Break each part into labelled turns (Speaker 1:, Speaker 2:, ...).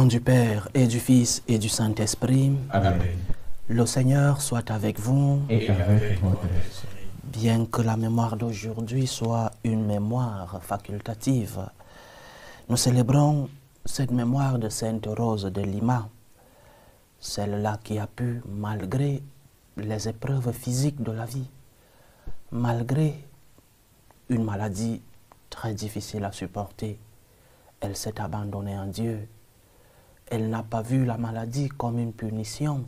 Speaker 1: nom du Père et du Fils et du Saint-Esprit,
Speaker 2: Amen.
Speaker 1: le Seigneur soit avec vous,
Speaker 2: Et avec votre esprit.
Speaker 1: bien que la mémoire d'aujourd'hui soit une mémoire facultative. Nous célébrons cette mémoire de Sainte Rose de Lima, celle-là qui a pu, malgré les épreuves physiques de la vie, malgré une maladie très difficile à supporter, elle s'est abandonnée en Dieu. Elle n'a pas vu la maladie comme une punition,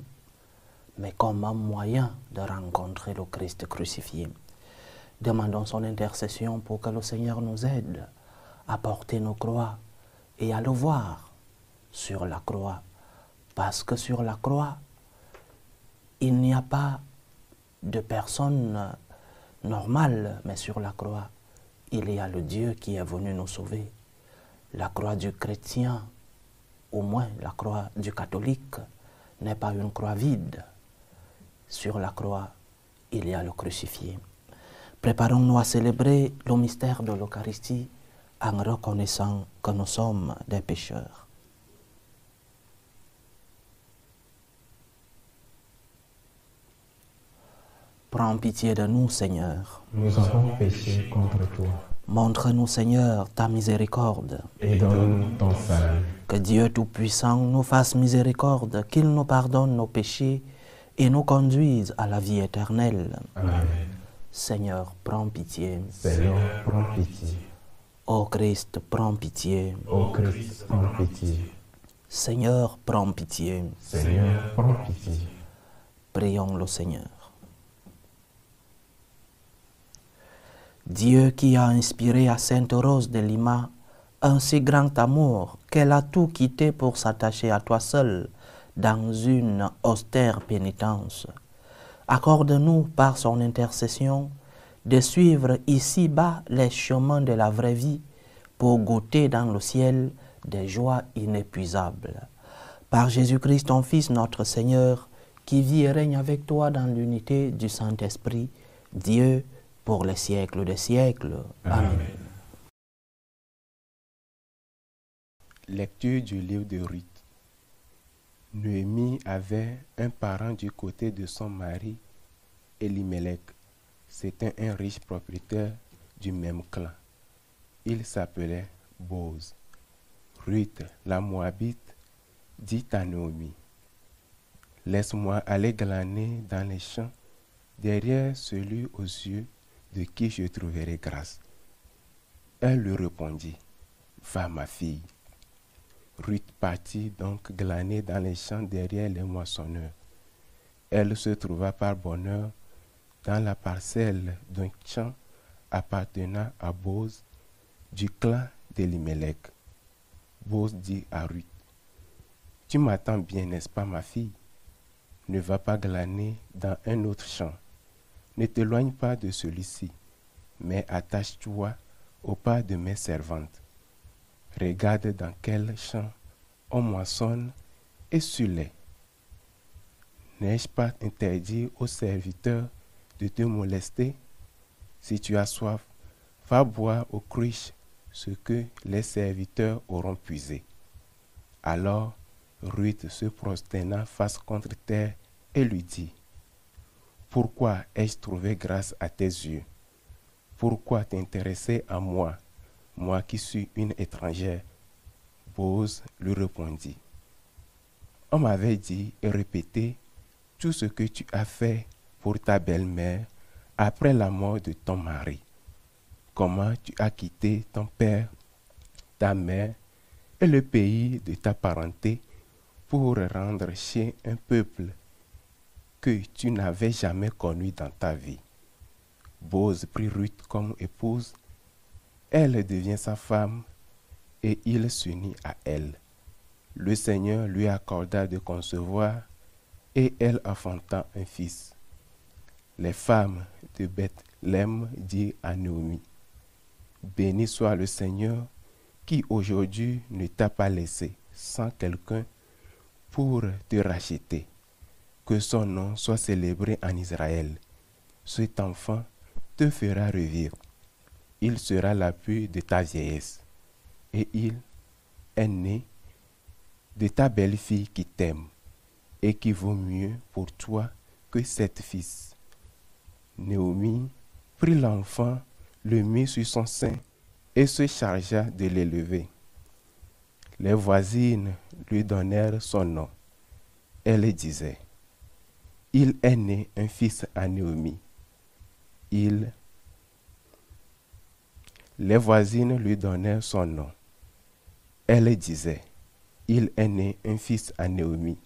Speaker 1: mais comme un moyen de rencontrer le Christ crucifié. Demandons son intercession pour que le Seigneur nous aide à porter nos croix et à le voir sur la croix. Parce que sur la croix, il n'y a pas de personne normale, mais sur la croix, il y a le Dieu qui est venu nous sauver. La croix du chrétien, au moins la croix du catholique, n'est pas une croix vide. Sur la croix, il y a le crucifié. Préparons-nous à célébrer le mystère de l'Eucharistie en reconnaissant que nous sommes des pécheurs. Prends pitié de nous, Seigneur.
Speaker 2: Nous avons péché contre toi.
Speaker 1: Montre-nous, Seigneur, ta miséricorde.
Speaker 2: Et donne-nous ton salut.
Speaker 1: Que Dieu Tout-Puissant nous fasse miséricorde, qu'il nous pardonne nos péchés et nous conduise à la vie éternelle.
Speaker 2: Amen.
Speaker 1: Seigneur, prends pitié.
Speaker 2: Seigneur, prends pitié.
Speaker 1: Ô Christ, prends pitié.
Speaker 2: Ô Christ, prends pitié.
Speaker 1: Seigneur, prends pitié.
Speaker 2: Seigneur, prends pitié.
Speaker 1: Prions le Seigneur. Dieu qui a inspiré à Sainte Rose de Lima un si grand amour qu'elle a tout quitté pour s'attacher à toi seul dans une austère pénitence, accorde-nous par son intercession de suivre ici-bas les chemins de la vraie vie pour goûter dans le ciel des joies inépuisables. Par Jésus-Christ, ton Fils, notre Seigneur, qui vit et règne avec toi dans l'unité du Saint-Esprit, Dieu, pour les siècles des siècles. Amen.
Speaker 3: Lecture du livre de Ruth. Noémie avait un parent du côté de son mari, Elimelech. C'était un riche propriétaire du même clan. Il s'appelait Boz. Ruth, la Moabite, dit à Noémie, « Laisse-moi aller glaner dans les champs, derrière celui aux yeux de qui je trouverai grâce. » Elle lui répondit, « Va, ma fille. » Ruth partit donc glaner dans les champs derrière les moissonneurs. Elle se trouva par bonheur dans la parcelle d'un champ appartenant à Boz du clan d'Elimelech. Boz dit à Ruth, « Tu m'attends bien, n'est-ce pas, ma fille? Ne va pas glaner dans un autre champ. Ne t'éloigne pas de celui-ci, mais attache-toi au pas de mes servantes. Regarde dans quel champ on moissonne et sur-les. N'ai-je pas interdit aux serviteurs de te molester? Si tu as soif, va boire aux cruches ce que les serviteurs auront puisé. » Alors Ruth se prosterna face contre terre et lui dit, « Pourquoi ai-je trouvé grâce à tes yeux? Pourquoi t'intéresser à moi, moi qui suis une étrangère? » Boz lui répondit, « On m'avait dit et répété tout ce que tu as fait pour ta belle-mère après la mort de ton mari. Comment tu as quitté ton père, ta mère et le pays de ta parenté pour rendre chez un peuple que tu n'avais jamais connu dans ta vie. » Boz prit Ruth comme épouse, elle devient sa femme et il s'unit à elle. Le Seigneur lui accorda de concevoir et elle enfanta un fils. Les femmes de Bethléem dirent à Noémie, « Béni soit le Seigneur qui aujourd'hui ne t'a pas laissé sans quelqu'un pour te racheter. Que son nom soit célébré en Israël. Cet enfant te fera revivre. Il sera l'appui de ta vieillesse. Et il est né de ta belle-fille qui t'aime et qui vaut mieux pour toi que 7 fils. Naomi prit l'enfant, le mit sur son sein et se chargea de l'élever. Les voisines lui donnèrent son nom. Elle disait: il est né un fils à Naomi. Les voisines lui donnèrent son nom. Elle disait: il est né un fils à Naomi.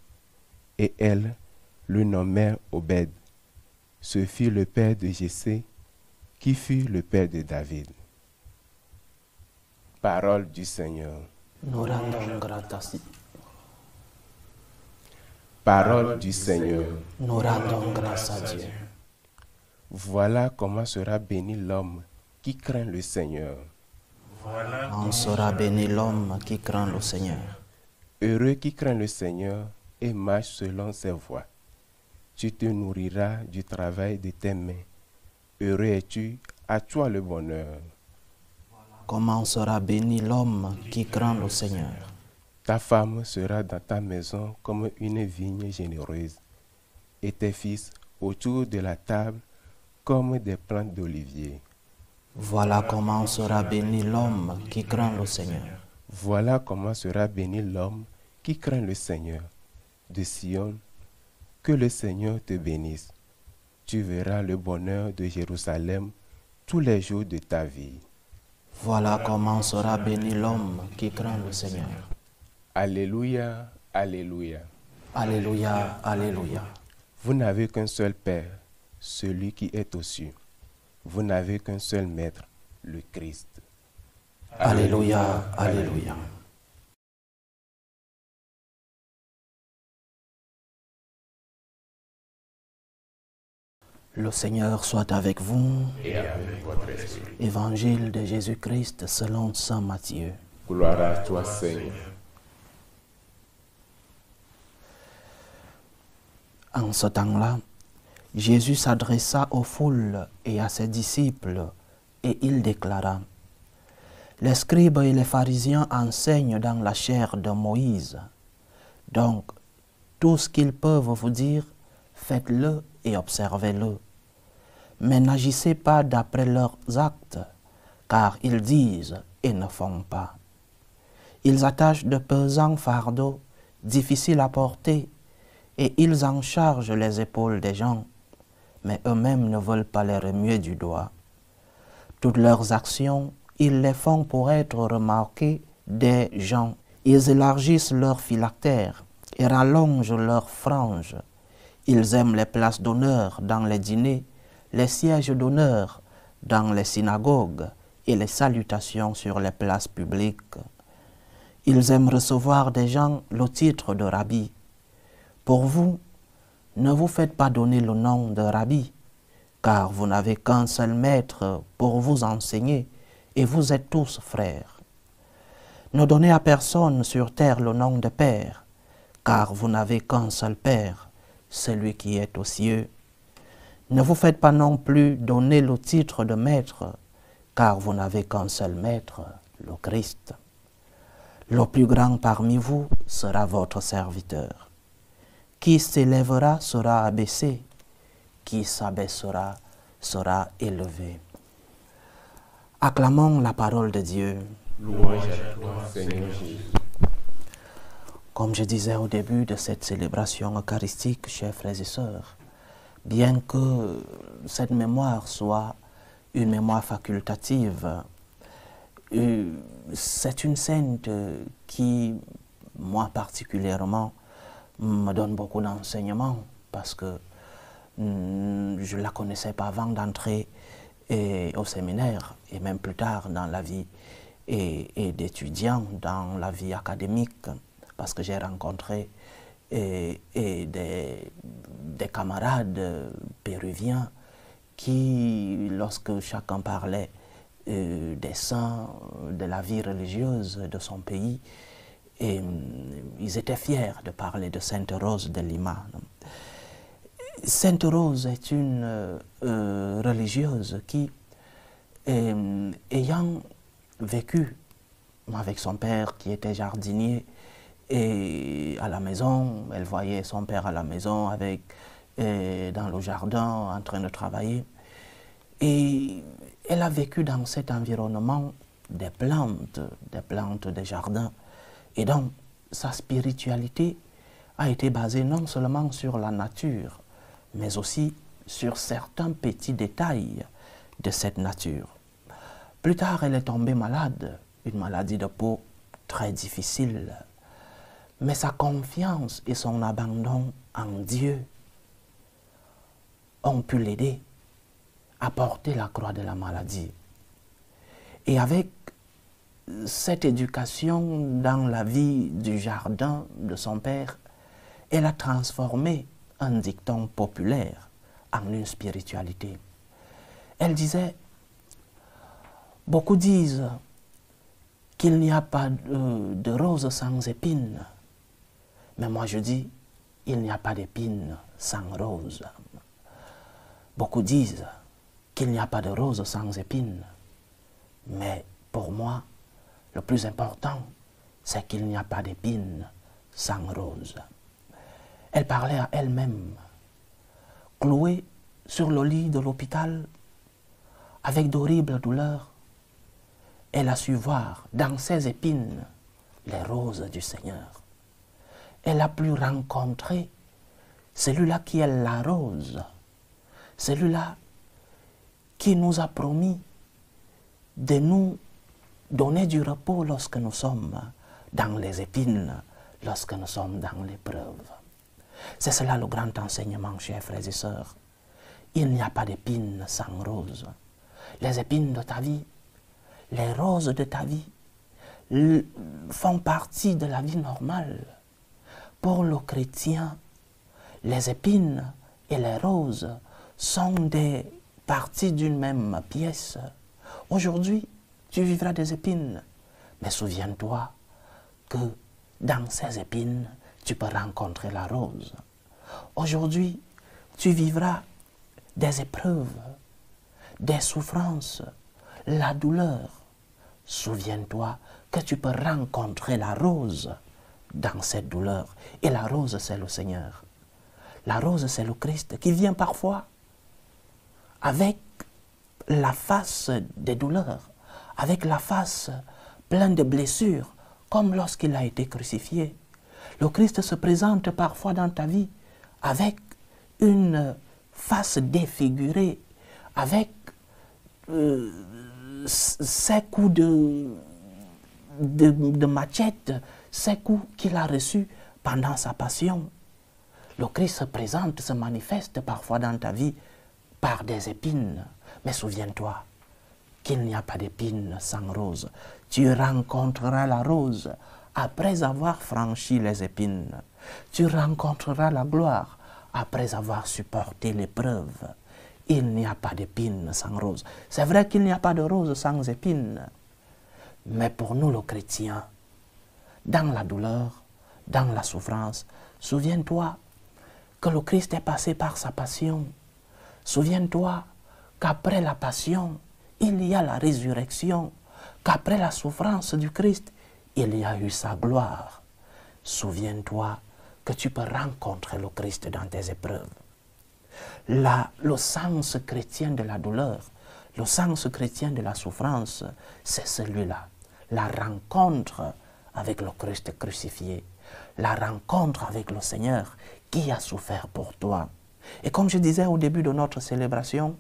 Speaker 3: Et elles le nommèrent Obed. Ce fut le père de Jessé, qui fut le père de David. Parole du Seigneur.
Speaker 1: Nous rendons grâce.
Speaker 3: Parole du Seigneur.
Speaker 1: Nous rendons grâce à Dieu.
Speaker 3: Voilà comment sera béni l'homme qui craint le Seigneur.
Speaker 1: On sera béni l'homme qui craint le Seigneur.
Speaker 3: Heureux qui craint le Seigneur et marche selon ses voies. Tu te nourriras du travail de tes mains. Heureux es-tu, à toi le bonheur.
Speaker 1: Comment sera béni l'homme qui craint le Seigneur.
Speaker 3: Ta femme sera dans ta maison comme une vigne généreuse, et tes fils autour de la table comme des plantes d'olivier.
Speaker 1: Voilà comment sera béni l'homme qui craint le Seigneur.
Speaker 3: Voilà comment sera béni l'homme qui craint le Seigneur. De Sion, que le Seigneur te bénisse. Tu verras le bonheur de Jérusalem tous les jours de ta vie.
Speaker 1: Voilà comment sera béni l'homme qui craint le Seigneur.
Speaker 3: Alléluia, alléluia.
Speaker 1: Alléluia, alléluia.
Speaker 3: Vous n'avez qu'un seul Père, celui qui est aux cieux. Vous n'avez qu'un seul Maître, le Christ.
Speaker 1: Alléluia, alléluia. Le Seigneur soit avec vous.
Speaker 3: Et avec votre esprit.
Speaker 1: Évangile de Jésus-Christ selon saint Matthieu.
Speaker 3: Gloire à toi, Seigneur.
Speaker 1: En ce temps-là, Jésus s'adressa aux foules et à ses disciples, et il déclara: les scribes et les pharisiens enseignent dans la chair de Moïse. Donc, tout ce qu'ils peuvent vous dire, faites-le et observez-le. Mais n'agissez pas d'après leurs actes, car ils disent et ne font pas. Ils attachent de pesants fardeaux, difficiles à porter, et ils en chargent les épaules des gens, mais eux-mêmes ne veulent pas les remuer du doigt. Toutes leurs actions, ils les font pour être remarqués des gens. Ils élargissent leurs phylactères et rallongent leurs franges. Ils aiment les places d'honneur dans les dîners, les sièges d'honneur dans les synagogues et les salutations sur les places publiques. Ils aiment recevoir des gens le titre de rabbi. Pour vous, ne vous faites pas donner le nom de rabbi, car vous n'avez qu'un seul maître pour vous enseigner, et vous êtes tous frères. Ne donnez à personne sur terre le nom de Père, car vous n'avez qu'un seul Père, celui qui est aux cieux. Ne vous faites pas non plus donner le titre de Maître, car vous n'avez qu'un seul Maître, le Christ. Le plus grand parmi vous sera votre serviteur. Qui s'élèvera sera abaissé, qui s'abaissera sera élevé. Acclamons la parole de Dieu.
Speaker 3: Louange à toi, Seigneur Jésus.
Speaker 1: Comme je disais au début de cette célébration eucharistique, chers frères et sœurs, bien que cette mémoire soit une mémoire facultative, c'est une sainte qui, moi particulièrement, me donne beaucoup d'enseignements parce que je ne la connaissais pas avant d'entrer au séminaire et même plus tard dans la vie et d'étudiant, dans la vie académique, parce que j'ai rencontré des camarades péruviens qui, lorsque chacun parlait des saints, de la vie religieuse de son pays, et ils étaient fiers de parler de Sainte Rose de Lima. Sainte Rose est une religieuse qui, ayant vécu avec son père qui était jardinier Et à la maison, elle voyait son père à la maison avec, dans le jardin en train de travailler. Et elle a vécu dans cet environnement des plantes des jardins. Et donc, sa spiritualité a été basée non seulement sur la nature, mais aussi sur certains petits détails de cette nature. Plus tard, elle est tombée malade, une maladie de peau très difficile. Mais sa confiance et son abandon en Dieu ont pu l'aider à porter la croix de la maladie. Et avec cette éducation dans la vie du jardin de son père, elle a transformé un dicton populaire en une spiritualité. Elle disait, beaucoup disent qu'il n'y a pas de rose sans épines, mais moi je dis, il n'y a pas d'épines sans rose. Beaucoup disent qu'il n'y a pas de rose sans épines, mais pour moi, le plus important, c'est qu'il n'y a pas d'épines sans rose. Elle parlait à elle-même, clouée sur le lit de l'hôpital, avec d'horribles douleurs. Elle a su voir dans ses épines les roses du Seigneur. Elle a pu rencontrer celui-là qui est la rose, celui-là qui nous a promis de nous donner du repos lorsque nous sommes dans les épines, lorsque nous sommes dans l'épreuve. C'est cela le grand enseignement, chers frères et sœurs. Il n'y a pas d'épines sans roses. Les épines de ta vie, les roses de ta vie font partie de la vie normale. Pour le chrétien, les épines et les roses sont des parties d'une même pièce. Aujourd'hui, tu vivras des épines, mais souviens-toi que dans ces épines, tu peux rencontrer la rose. Aujourd'hui, tu vivras des épreuves, des souffrances, la douleur. Souviens-toi que tu peux rencontrer la rose dans cette douleur. Et la rose, c'est le Seigneur. La rose, c'est le Christ qui vient parfois avec la face des douleurs, avec la face pleine de blessures, comme lorsqu'il a été crucifié. Le Christ se présente parfois dans ta vie avec une face défigurée, avec ces coups de machette, ces coups qu'il a reçus pendant sa passion. Le Christ se présente, se manifeste parfois dans ta vie par des épines. Mais souviens-toi qu'il n'y a pas d'épines sans rose. Tu rencontreras la rose après avoir franchi les épines. Tu rencontreras la gloire après avoir supporté l'épreuve. Il n'y a pas d'épines sans rose. C'est vrai qu'il n'y a pas de rose sans épines. Mais pour nous, les chrétiens, dans la douleur, dans la souffrance, souviens-toi que le Christ est passé par sa passion. Souviens-toi qu'après la passion, il y a la résurrection. Qu'après la souffrance du Christ, il y a eu sa gloire. Souviens-toi que tu peux rencontrer le Christ dans tes épreuves. Le sens chrétien de la douleur, le sens chrétien de la souffrance, c'est celui-là. La rencontre avec le Christ crucifié. La rencontre avec le Seigneur qui a souffert pour toi. Et comme je disais au début de notre célébration,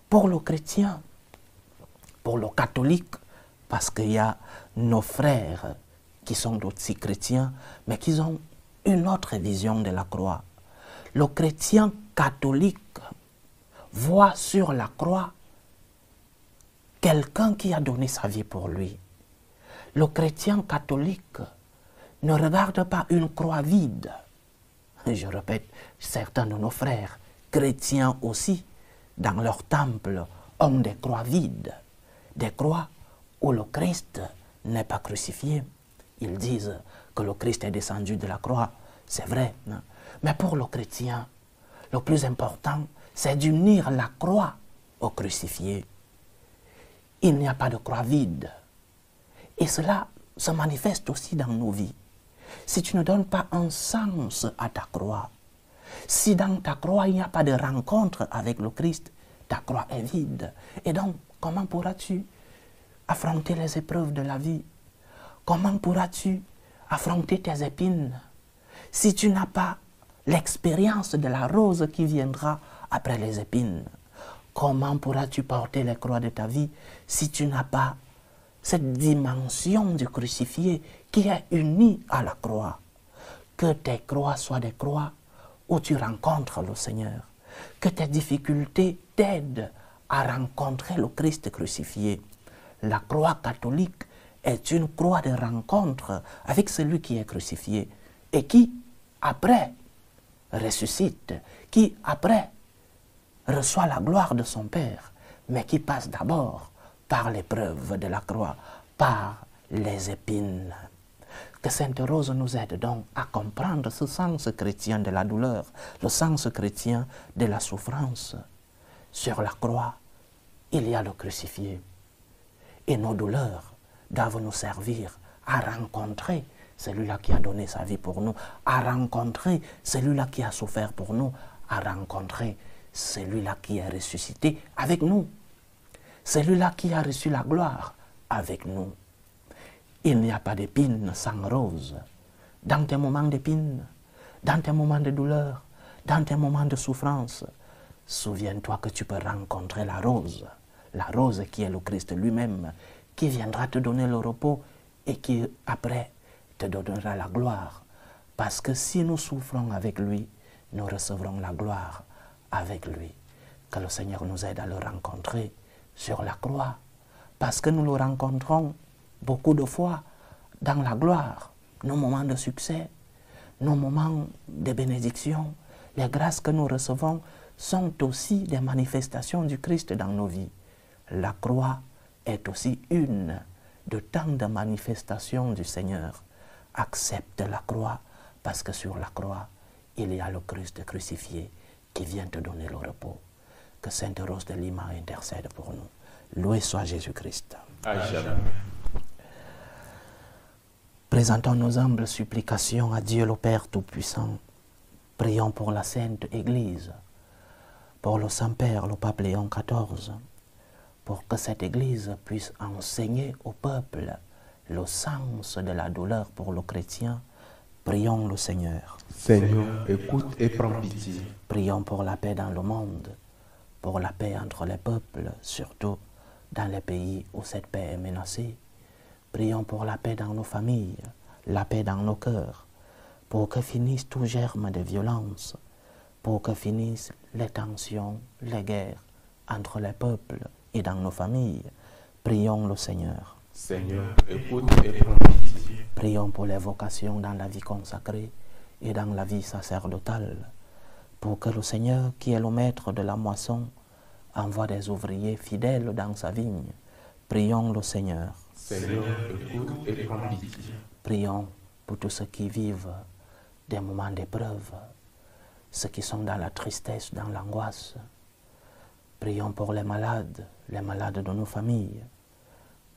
Speaker 1: pour le chrétien, pour le catholique, parce qu'il y a nos frères qui sont aussi chrétiens, mais qui ont une autre vision de la croix. Le chrétien catholique voit sur la croix quelqu'un qui a donné sa vie pour lui. Le chrétien catholique ne regarde pas une croix vide. Je répète, certains de nos frères chrétiens aussi, dans leur temple, ont des croix vides, des croix où le Christ n'est pas crucifié. Ils disent que le Christ est descendu de la croix, c'est vrai. Mais pour le chrétien, le plus important, c'est d'unir la croix au crucifié. Il n'y a pas de croix vide. Et cela se manifeste aussi dans nos vies. si tu ne donnes pas un sens à ta croix, si dans ta croix il n'y a pas de rencontre avec le Christ, ta croix est vide. Et donc, comment pourras-tu affronter les épreuves de la vie? Comment pourras-tu affronter tes épines si tu n'as pas l'expérience de la rose qui viendra après les épines? Comment pourras-tu porter les croix de ta vie si tu n'as pas cette dimension du crucifié qui est unie à la croix? Que tes croix soient des croix où tu rencontres le Seigneur. Que tes difficultés t'aident à rencontrer le Christ crucifié. La croix catholique est une croix de rencontre avec celui qui est crucifié et qui, après, ressuscite, qui, après, reçoit la gloire de son Père, mais qui passe d'abord par l'épreuve de la croix, par les épines. Que Sainte Rose nous aide donc à comprendre ce sens chrétien de la douleur, le sens chrétien de la souffrance. Sur la croix, il y a le crucifié. Et nos douleurs doivent nous servir à rencontrer celui-là qui a donné sa vie pour nous, à rencontrer celui-là qui a souffert pour nous, à rencontrer celui-là qui est ressuscité avec nous, celui-là qui a reçu la gloire avec nous. Il n'y a pas d'épines sans rose. Dans tes moments d'épines, dans tes moments de douleur, dans tes moments de souffrance, souviens-toi que tu peux rencontrer la rose qui est le Christ lui-même, qui viendra te donner le repos et qui, après, te donnera la gloire. Parce que si nous souffrons avec lui, nous recevrons la gloire avec lui. Que le Seigneur nous aide à le rencontrer sur la croix. Parce que nous le rencontrons beaucoup de fois dans la gloire, nos moments de succès, nos moments de bénédiction, les grâces que nous recevons sont aussi des manifestations du Christ dans nos vies. La croix est aussi une de tant de manifestations du Seigneur. Accepte la croix parce que sur la croix, il y a le Christ crucifié qui vient te donner le repos. Que Sainte Rose de Lima intercède pour nous. Loué soit Jésus-Christ. Présentons nos humbles supplications à Dieu le Père Tout-Puissant. Prions pour la Sainte Église, pour le Saint-Père, le Pape Léon XIV, pour que cette Église puisse enseigner au peuple le sens de la douleur pour le chrétien. Prions le Seigneur.
Speaker 3: Seigneur, écoute et prends pitié.
Speaker 1: Prions pour la paix dans le monde, pour la paix entre les peuples, surtout dans les pays où cette paix est menacée. Prions pour la paix dans nos familles, la paix dans nos cœurs, pour que finisse tout germe de violence, pour que finissent les tensions, les guerres entre les peuples et dans nos familles. Prions le Seigneur.
Speaker 3: Seigneur, écoute et prends pitié.
Speaker 1: Prions pour les vocations dans la vie consacrée et dans la vie sacerdotale, pour que le Seigneur, qui est le maître de la moisson, envoie des ouvriers fidèles dans sa vigne. Prions le Seigneur.
Speaker 3: Seigneur, écoute et prends pitié.
Speaker 1: Prions pour tous ceux qui vivent des moments d'épreuve, ceux qui sont dans la tristesse, dans l'angoisse. Prions pour les malades de nos familles.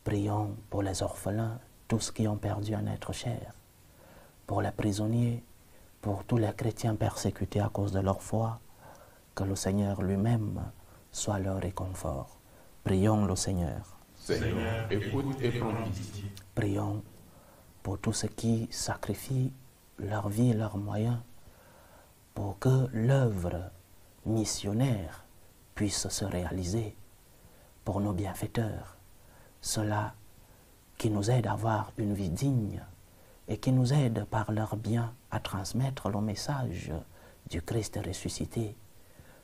Speaker 1: Prions pour les orphelins, tous qui ont perdu un être cher. Pour les prisonniers, pour tous les chrétiens persécutés à cause de leur foi, que le Seigneur lui-même soit leur réconfort. Prions le Seigneur.
Speaker 3: Seigneur, écoute et prends pitié.
Speaker 1: Prions pour tous ceux qui sacrifient leur vie et leurs moyens pour que l'œuvre missionnaire puisse se réaliser, pour nos bienfaiteurs, ceux-là qui nous aident à avoir une vie digne et qui nous aident par leur bien à transmettre le message du Christ ressuscité.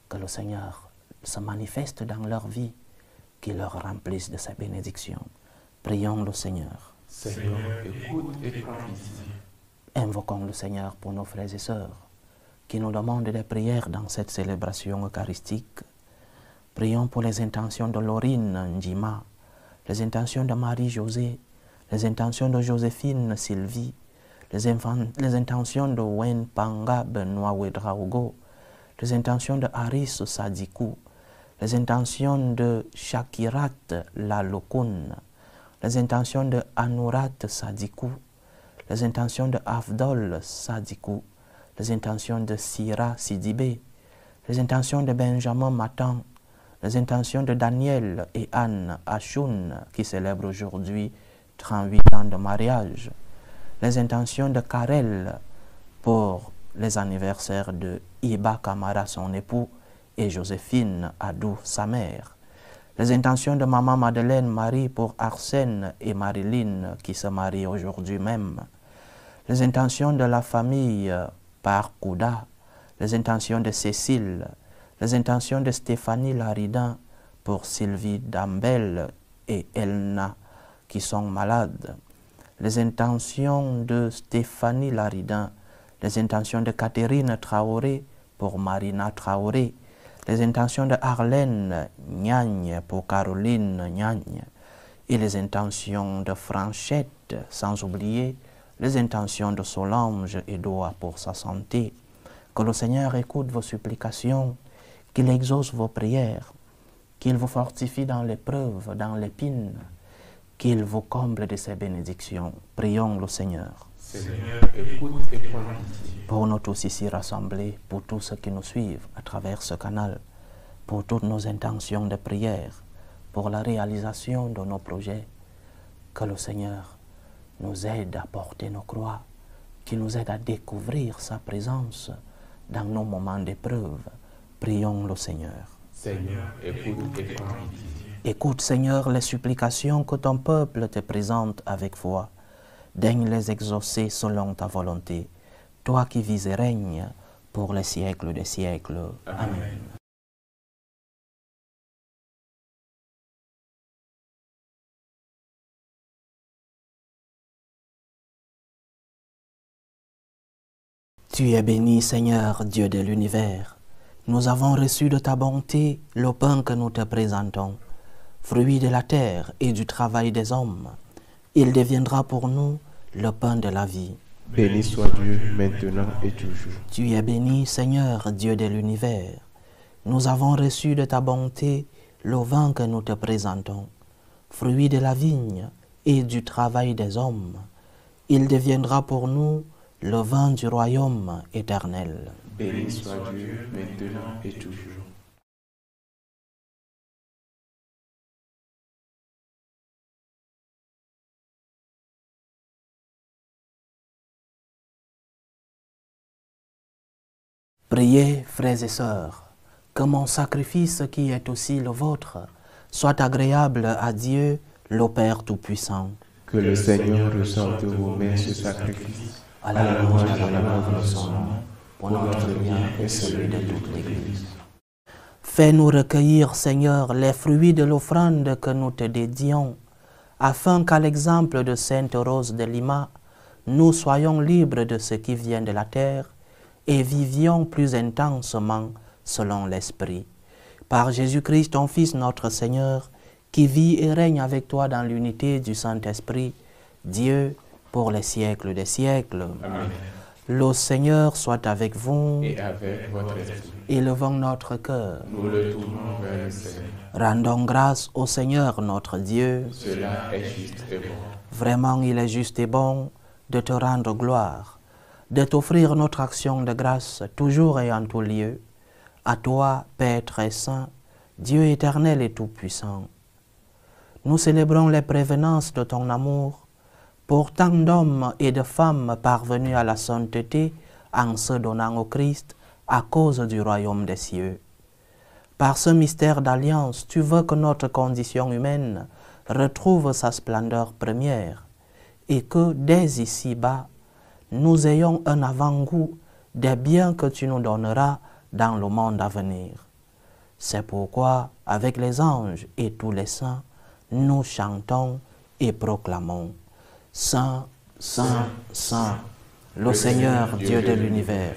Speaker 1: Que le Seigneur se manifeste dans leur vie, qu'il leur remplisse de sa bénédiction. Prions le Seigneur.
Speaker 3: Seigneur, écoute et prends pitié.
Speaker 1: Invoquons le Seigneur pour nos frères et sœurs qui nous demandent des prières dans cette célébration eucharistique. Prions pour les intentions de Laurine Njima, les intentions de Marie-Josée, les intentions de Joséphine Sylvie, les intentions de Wen Panga Benoît Wedraogo, les intentions de Haris Sadikou, les intentions de Shakirat Lalokun, les intentions de Anurat Sadikou, les intentions de Avdol Sadikou, les intentions de Sira Sidibé, les intentions de Benjamin Matan, les intentions de Daniel et Anne Achoun qui célèbrent aujourd'hui 38 ans de mariage, les intentions de Karel pour les anniversaires de Iba Kamara, son époux, et Joséphine Adou, sa mère, les intentions de Maman Madeleine Marie pour Arsène et Marilyn qui se marient aujourd'hui même, les intentions de la famille par Kouda, les intentions de Cécile, les intentions de Stéphanie Laridan pour Sylvie Dambel et Elna qui sont malades, les intentions de Stéphanie Laridan, les intentions de Catherine Traoré pour Marina Traoré, les intentions de Arlène Nyagne pour Caroline Nyagne et les intentions de Franchette, sans oublier les intentions de Solange et Doa pour sa santé. Que le Seigneur écoute vos supplications, qu'il exauce vos prières, qu'il vous fortifie dans l'épreuve, dans l'épine, qu'il vous comble de ses bénédictions. Prions le Seigneur.
Speaker 3: Seigneur, écoute et prends pitié.
Speaker 1: Pour nous tous ici rassemblés, pour tous ceux qui nous suivent à travers ce canal, pour toutes nos intentions de prière, pour la réalisation de nos projets, que le Seigneur nous aide à porter nos croix, qu'il nous aide à découvrir sa présence dans nos moments d'épreuve. Prions le Seigneur.
Speaker 3: Seigneur, écoute et prends pitié.
Speaker 1: Écoute, Seigneur, les supplications que ton peuple te présente avec foi. Daigne les exaucer selon ta volonté, toi qui vis et règnes pour les siècles des siècles. Amen. Tu es béni, Seigneur, Dieu de l'univers. Nous avons reçu de ta bonté le pain que nous te présentons, fruit de la terre et du travail des hommes. Il deviendra pour nous le pain de la vie.
Speaker 3: Béni soit Dieu, maintenant et toujours.
Speaker 1: Tu es béni, Seigneur, Dieu de l'univers. Nous avons reçu de ta bonté le vin que nous te présentons, fruit de la vigne et du travail des hommes. Il deviendra pour nous le vin du royaume éternel.
Speaker 3: Béni soit Dieu, maintenant et toujours.
Speaker 1: Priez, frères et sœurs, que mon sacrifice qui est aussi le vôtre soit agréable à Dieu, le Père Tout-Puissant.
Speaker 3: Que le Seigneur reçoive de vos mains ce sacrifice,
Speaker 1: à la louange et à l'honneur de son nom, pour notre bien et celui de toute l'Église. Fais-nous recueillir, Seigneur, les fruits de l'offrande que nous te dédions, afin qu'à l'exemple de Sainte Rose de Lima, nous soyons libres de ce qui vient de la terre et vivions plus intensement selon l'Esprit. Par Jésus-Christ, ton Fils, notre Seigneur, qui vit et règne avec toi dans l'unité du Saint-Esprit, Dieu, pour les siècles des siècles.
Speaker 3: Amen.
Speaker 1: Le Seigneur soit avec vous.
Speaker 3: Et avec votre esprit.
Speaker 1: Élevons notre cœur.
Speaker 3: Nous le tournons vers le Seigneur.
Speaker 1: Rendons grâce au Seigneur notre Dieu.
Speaker 3: Cela est juste et bon.
Speaker 1: Vraiment, il est juste et bon de te rendre gloire, de t'offrir notre action de grâce toujours et en tout lieu. À toi, Père très saint, Dieu éternel et tout-puissant. Nous célébrons les prévenances de ton amour pour tant d'hommes et de femmes parvenus à la sainteté en se donnant au Christ à cause du royaume des cieux. Par ce mystère d'alliance, tu veux que notre condition humaine retrouve sa splendeur première et que dès ici-bas, nous ayons un avant-goût des biens que tu nous donneras dans le monde à venir. C'est pourquoi, avec les anges et tous les saints, nous chantons et proclamons: Saint, Saint, Saint, le Seigneur, Dieu de l'univers,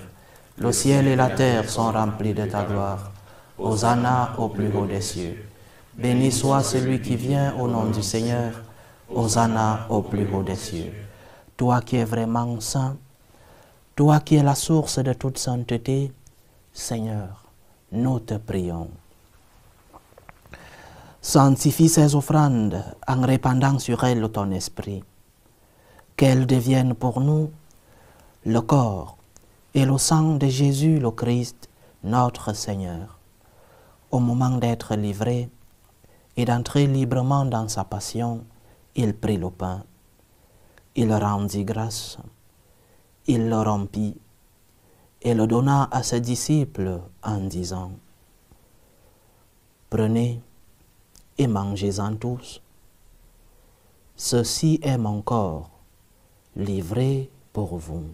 Speaker 1: le ciel et la terre sont remplis de ta gloire. Hosanna au plus haut des cieux. Béni soit celui qui vient au nom du Seigneur. Hosanna au plus haut des cieux. Toi qui es vraiment saint, toi qui es la source de toute sainteté, Seigneur, nous te prions. Sanctifie ces offrandes en répandant sur elles ton esprit. qu'elle devienne pour nous le corps et le sang de Jésus le Christ, notre Seigneur. Au moment d'être livré et d'entrer librement dans sa passion, il prit le pain. Il rendit grâce, il le rompit et le donna à ses disciples en disant: « Prenez et mangez-en tous. Ceci est mon corps, livré pour vous. »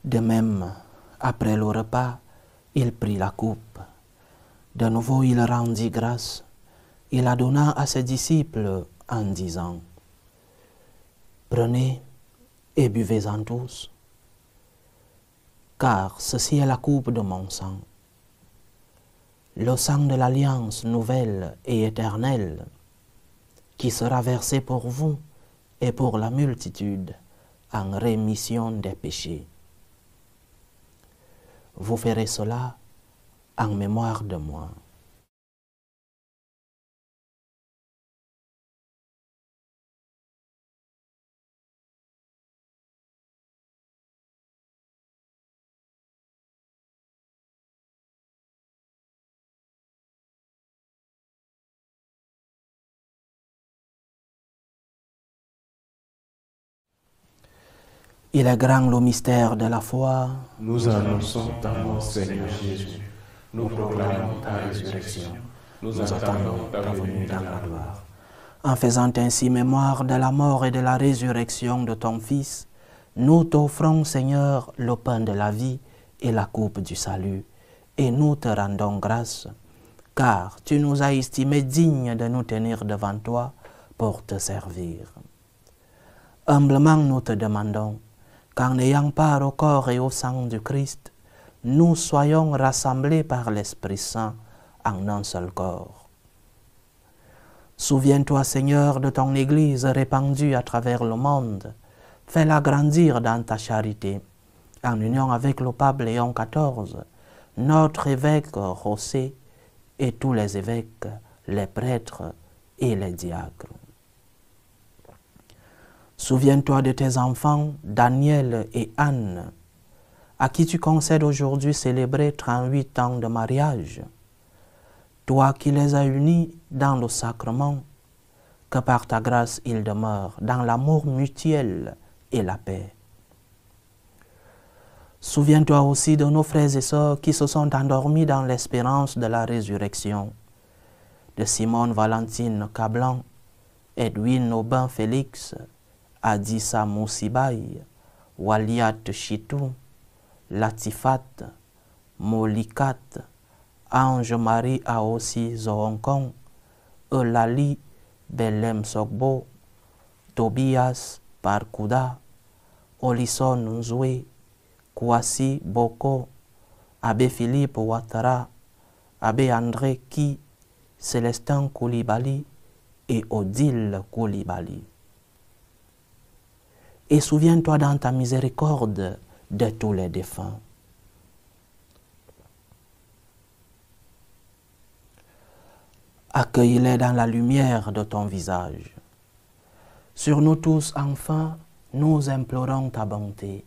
Speaker 1: De même, après le repas, il prit la coupe. De nouveau, il rendit grâce. Il la donna à ses disciples en disant: « Prenez et buvez-en tous, car ceci est la coupe de mon sang, le sang de l'alliance nouvelle et éternelle, qui sera versé pour vous et pour la multitude en rémission des péchés. Vous ferez cela en mémoire de moi. » Il est grand le mystère de la foi.
Speaker 3: Nous annonçons ta mort, Seigneur Jésus. Nous proclamons ta résurrection. Nous attendons ta venue dans la gloire.
Speaker 1: En faisant ainsi mémoire de la mort et de la résurrection de ton Fils, nous t'offrons, Seigneur, le pain de la vie et la coupe du salut, et nous te rendons grâce, car tu nous as estimés dignes de nous tenir devant toi pour te servir. Humblement nous te demandons qu'en ayant part au corps et au sang du Christ, nous soyons rassemblés par l'Esprit Saint en un seul corps. Souviens-toi, Seigneur, de ton Église répandue à travers le monde. Fais-la grandir dans ta charité, en union avec le pape Léon XIV, notre évêque José et tous les évêques, les prêtres et les diacres. Souviens-toi de tes enfants, Daniel et Anne, à qui tu concèdes aujourd'hui célébrer 38 ans de mariage. Toi qui les as unis dans le sacrement, que par ta grâce ils demeurent dans l'amour mutuel et la paix. Souviens-toi aussi de nos frères et sœurs qui se sont endormis dans l'espérance de la résurrection, de Simone Valentine Cablan, Edwin Aubin Félix, Adissa Moussibaï, Waliat Chitou, Latifat, Molikat, Ange-Marie Aossi Zohonkong, Eulalie Belem Sogbo, Tobias Parkouda, Olison Nzoué, Kwasi Boko, Abbé Philippe Ouattara, Abbé André Ki, Célestin Koulibaly et Odile Koulibaly. Et souviens-toi dans ta miséricorde de tous les défunts. Accueille-les dans la lumière de ton visage. Sur nous tous, enfin, nous implorons ta bonté.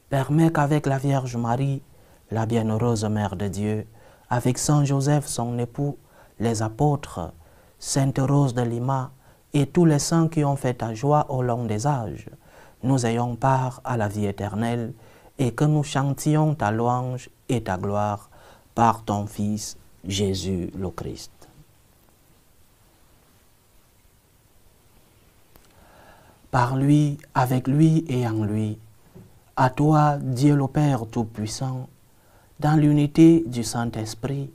Speaker 1: Permets qu'avec la Vierge Marie, la bienheureuse Mère de Dieu, avec Saint Joseph, son époux, les apôtres, Sainte Rose de Lima et tous les saints qui ont fait ta joie au long des âges, nous ayons part à la vie éternelle et que nous chantions ta louange et ta gloire par ton Fils, Jésus le Christ. Par lui, avec lui et en lui, à toi, Dieu le Père Tout-Puissant, dans l'unité du Saint-Esprit,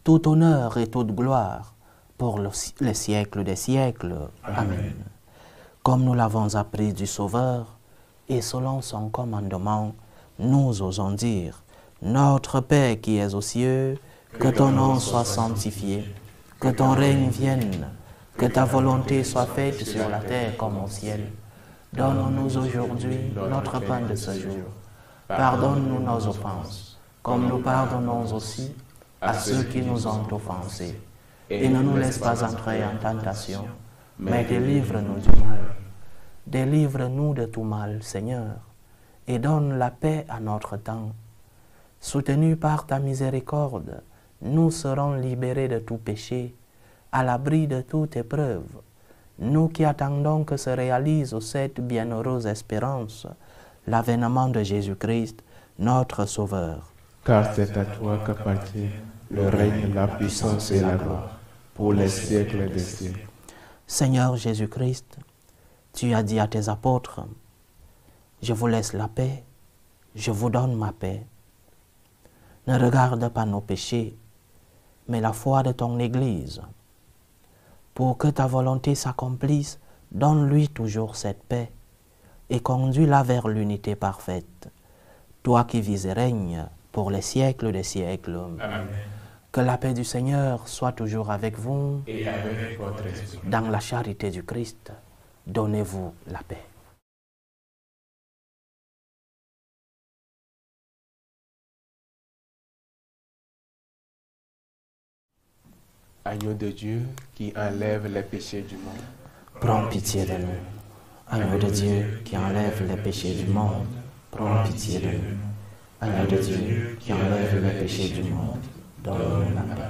Speaker 1: tout honneur et toute gloire pour les siècles des siècles. Amen. Comme nous l'avons appris du Sauveur, et selon son commandement, nous osons dire, Notre Père qui es aux cieux, que ton nom soit sanctifié, que ton règne vienne, que ta volonté soit faite sur la terre comme au ciel. Donne-nous aujourd'hui notre pain de ce jour. Pardonne-nous nos offenses, comme nous pardonnons aussi à ceux qui nous ont offensés. Et ne nous laisse pas entrer en tentation, mais délivre-nous du mal. Délivre-nous de tout mal, Seigneur, et donne la paix à notre temps. Soutenus par ta miséricorde, nous serons libérés de tout péché, à l'abri de toute épreuve. Nous qui attendons que se réalise cette bienheureuse espérance, l'avènement de Jésus-Christ, notre Sauveur.
Speaker 3: Car c'est à toi qu'appartient le règne, la puissance et la gloire, pour les siècles des siècles.
Speaker 1: Seigneur Jésus-Christ, tu as dit à tes apôtres, « Je vous laisse la paix, je vous donne ma paix. » Ne regarde pas nos péchés, mais la foi de ton Église. Pour que ta volonté s'accomplisse, donne-lui toujours cette paix et conduis-la vers l'unité parfaite. Toi qui vis et règnes pour les siècles des siècles.
Speaker 3: Amen.
Speaker 1: Que la paix du Seigneur soit toujours avec vous.
Speaker 3: Et avec votre esprit.
Speaker 1: Dans la charité du Christ, donnez-vous la paix.
Speaker 3: Agneau de Dieu qui enlève les péchés du monde.
Speaker 1: Prends pitié de nous. Agneau de Dieu qui enlève les péchés du monde, prends pitié de nous. Agneau de Dieu qui enlève les péchés du monde, donne-nous la paix.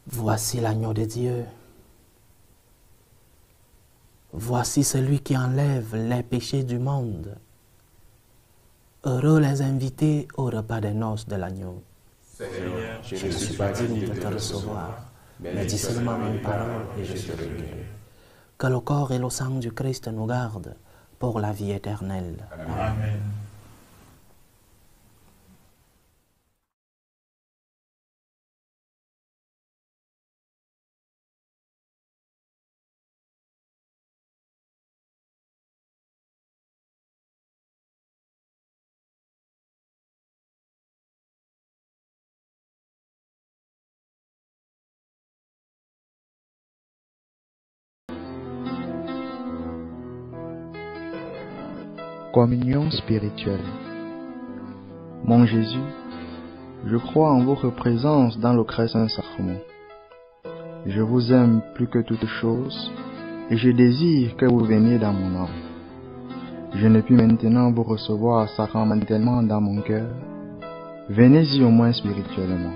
Speaker 1: Voici l'agneau de Dieu. Voici celui qui enlève les péchés du monde. Heureux les invités au repas des noces de l'agneau.
Speaker 3: Seigneur,
Speaker 1: Je ne suis pas digne de te recevoir, mais dis seulement une parole et je serai guéri. Que le corps et le sang du Christ nous gardent pour la vie éternelle.
Speaker 3: Amen.
Speaker 4: Communion spirituelle. Mon Jésus, je crois en votre présence dans le très saint sacrement. Je vous aime plus que toute chose et je désire que vous veniez dans mon âme. Je ne puis maintenant vous recevoir sacramentellement dans mon cœur. Venez-y au moins spirituellement.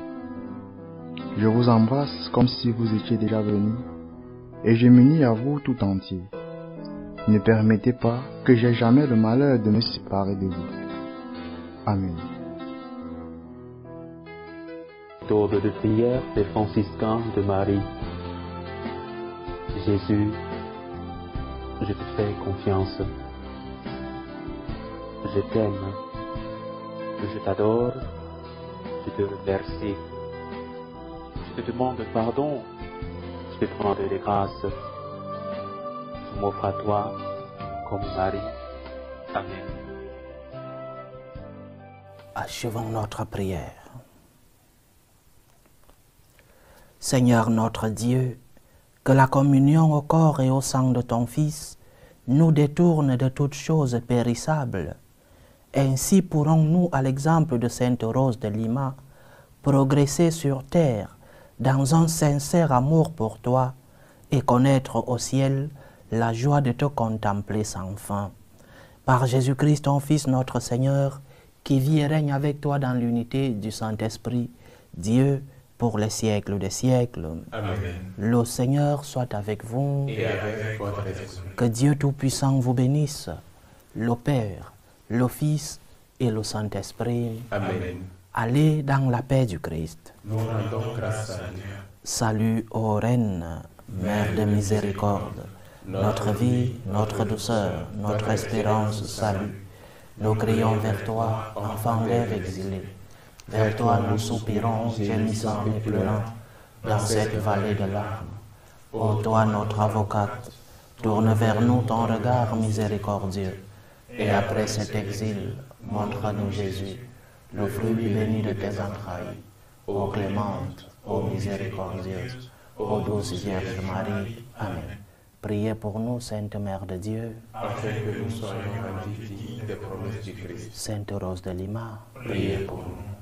Speaker 4: Je vous embrasse comme si vous étiez déjà venu et je m'unis à vous tout entier. Ne permettez pas que j'aie jamais le malheur de me séparer de vous. Amen.
Speaker 5: Méthode de prière des franciscains de Marie. Jésus, je te fais confiance. Je t'aime. Je t'adore. Je te remercie. Je te demande pardon. Je te demande des grâces. Je m'offre à toi comme Marie. Amen.
Speaker 1: Achevons notre prière. Seigneur notre Dieu, que la communion au corps et au sang de ton Fils nous détourne de toutes choses périssables. Ainsi pourrons-nous, à l'exemple de Sainte Rose de Lima, progresser sur terre dans un sincère amour pour toi et connaître au ciel la joie de te contempler sans fin. Par Jésus-Christ, ton Fils, notre Seigneur, qui vit et règne avec toi dans l'unité du Saint-Esprit, Dieu, pour les siècles des siècles.
Speaker 3: Amen.
Speaker 1: Le Seigneur soit avec vous.
Speaker 3: Et avec votre esprit.
Speaker 1: Que Dieu Tout-Puissant vous bénisse, le Père, le Fils et le Saint-Esprit.
Speaker 3: Amen.
Speaker 1: Allez dans la paix du Christ.
Speaker 3: Nous rendons grâce à Dieu.
Speaker 1: Salut, ô Reine, Mère de miséricorde, notre vie, notre douceur, notre espérance, salut. Nous crions vers toi, enfant d'Ève exilé. Vers toi nous soupirons, gémissant et pleurant, dans cette vallée de larmes. Ô toi notre avocate, tourne vers nous ton regard miséricordieux. Et après cet exil, montre-nous Jésus, le fruit béni de tes entrailles. Ô clémente, ô miséricordieuse, ô douce Vierge Marie. Amen. Priez pour nous, Sainte Mère de Dieu,
Speaker 3: afin que nous soyons rendus dignes des promesses du Christ.
Speaker 1: Sainte Rose de Lima,
Speaker 3: Priez pour nous.